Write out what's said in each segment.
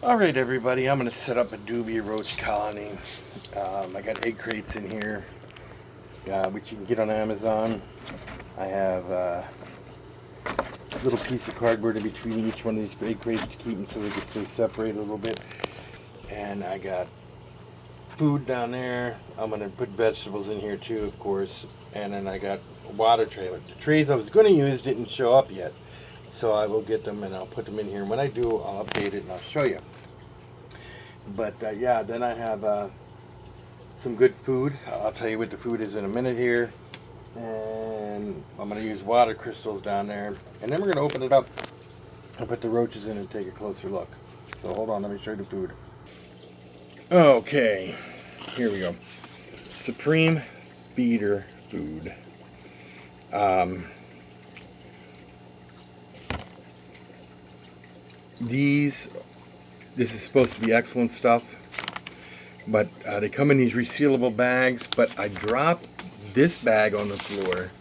Alright everybody, I'm going to set up a Dubia Roach colony. I got egg crates in here, which you can get on Amazon. I have a little piece of cardboard in between each one of these egg crates to keep them so they can stay separated a little bit. And I got food down there. I'm going to put vegetables in here too, of course. And then I got a water tray. The trays I was going to use didn't show up yet. So I will get them and I'll put them in here. And when I do, I'll update it and I'll show you. But yeah, then I have some good food. I'll tell you what the food is in a minute here. And I'm going to use water crystals down there. And then we're going to open it up and put the roaches in and take a closer look. So hold on, let me show you the food. Okay, here we go. Supreme Feeder food. This is supposed to be excellent stuff, but they come in these resealable bags, but I dropped this bag on the floor,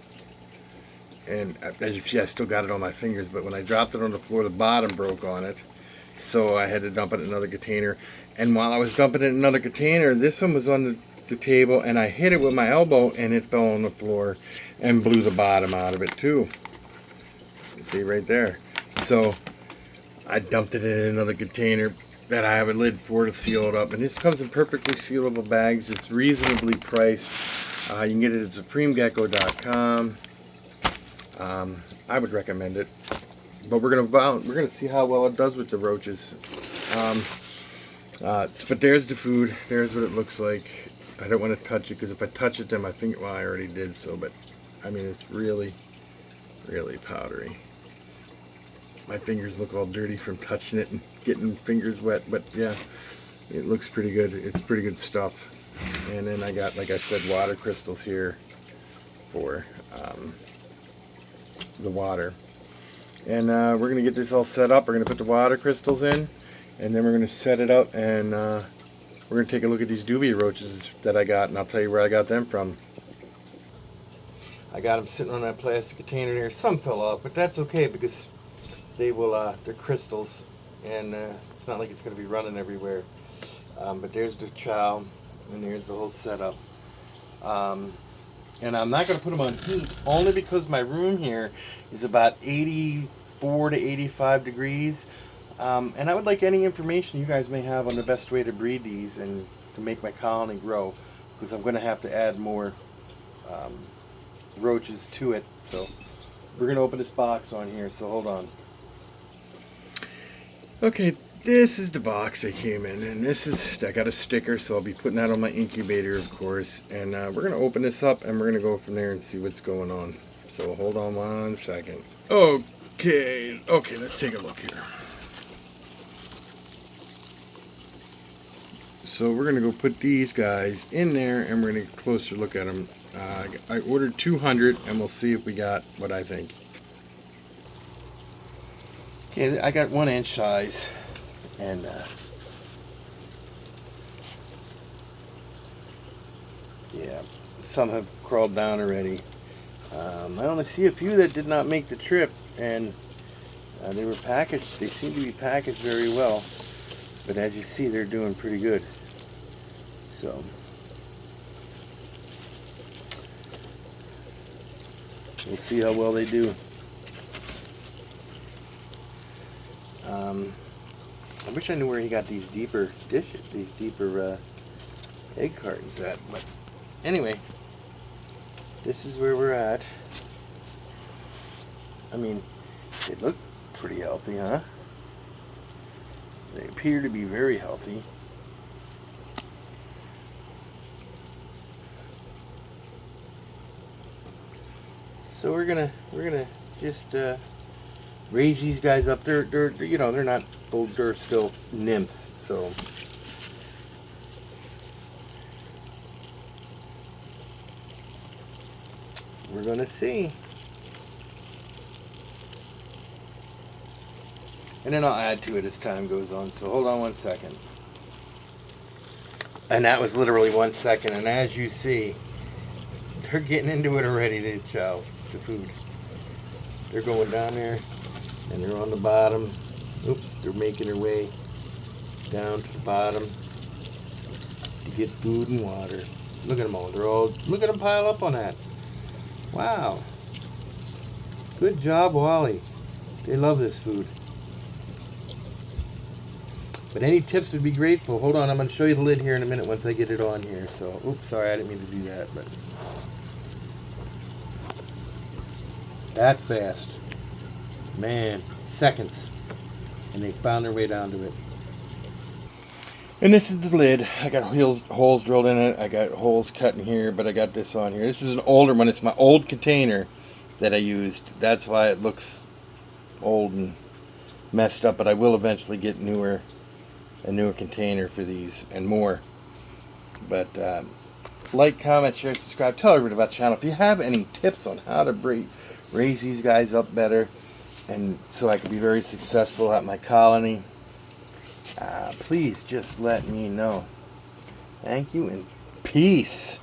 and as you see I still got it on my fingers, but when I dropped it on the floor the bottom broke on it, so I had to dump it in another container. And while I was dumping it in another container, this one was on the table and I hit it with my elbow and it fell on the floor and blew the bottom out of it too. You see right there. So I dumped it in another container that I have a lid for to seal it up, and this comes in perfectly sealable bags. It's reasonably priced. You can get it at supremegecko.com. I would recommend it, but we're gonna see how well it does with the roaches. But there's the food. There's what it looks like. I don't want to touch it because if I touch it, then my finger. Well, I already did so, but I mean it's really, really powdery. My fingers look all dirty from touching it and getting fingers wet, but yeah, it looks pretty good. It's pretty good stuff. And then I got, like I said, water crystals here for the water. And we're going to get this all set up. We're going to put the water crystals in, and then we're going to set it up, and we're going to take a look at these Dubia roaches that I got, and I'll tell you where I got them from. I got them sitting on that plastic container there. Some fell off, but that's okay because they will, they're crystals, and it's not like it's going to be running everywhere. But there's the chow, and there's the whole setup. And I'm not going to put them on heat, only because my room here is about 84 to 85 degrees. And I would like any information you guys may have on the best way to breed these and to make my colony grow, because I'm going to have to add more roaches to it. So we're going to open this box on here, so hold on. Okay, this is the box I came in, and I got a sticker, so I'll be putting that on my incubator, of course. And we're going to open this up, and we're going to go from there and see what's going on. So hold on 1 second. Okay, let's take a look here. So we're going to go put these guys in there, and we're going to get a closer look at them. I ordered 200, and we'll see if we got what I think. Okay, I got 1 inch size, and yeah, some have crawled down already. I only see a few that did not make the trip, and they were packaged. They seem to be packaged very well, but as you see, they're doing pretty good. So we'll see how well they do. I wish I knew where he got these deeper dishes, these deeper egg cartons at, but anyway, this is where we're at. I mean, they look pretty healthy, huh? They appear to be very healthy. So we're gonna just raise these guys up. They're you know, they're not old, they're still nymphs, so we're gonna see. And then I'll add to it as time goes on, so hold on 1 second. And that was literally 1 second, and as you see, they're getting into it already, the chow, the food. They're going down there, and they're on the bottom. Oops, they're making their way down to the bottom to get food and water. Look at them all. Look at them pile up on that. Wow. Good job, Wally. They love this food. But any tips would be grateful. Hold on, I'm going to show you the lid here in a minute once I get it on here. So, oops, sorry, I didn't mean to do that. But that fast. Man, seconds. And they found their way down to it. And this is the lid. I got holes drilled in it. I got holes cut in here, but I got this on here. This is an older one. It's my old container that I used. That's why it looks old and messed up, but I will eventually get a newer container for these and more. But like, comment, share, subscribe, tell everybody about the channel. If you have any tips on how to raise these guys up better, and so I can be very successful at my colony, please just let me know. Thank you and peace.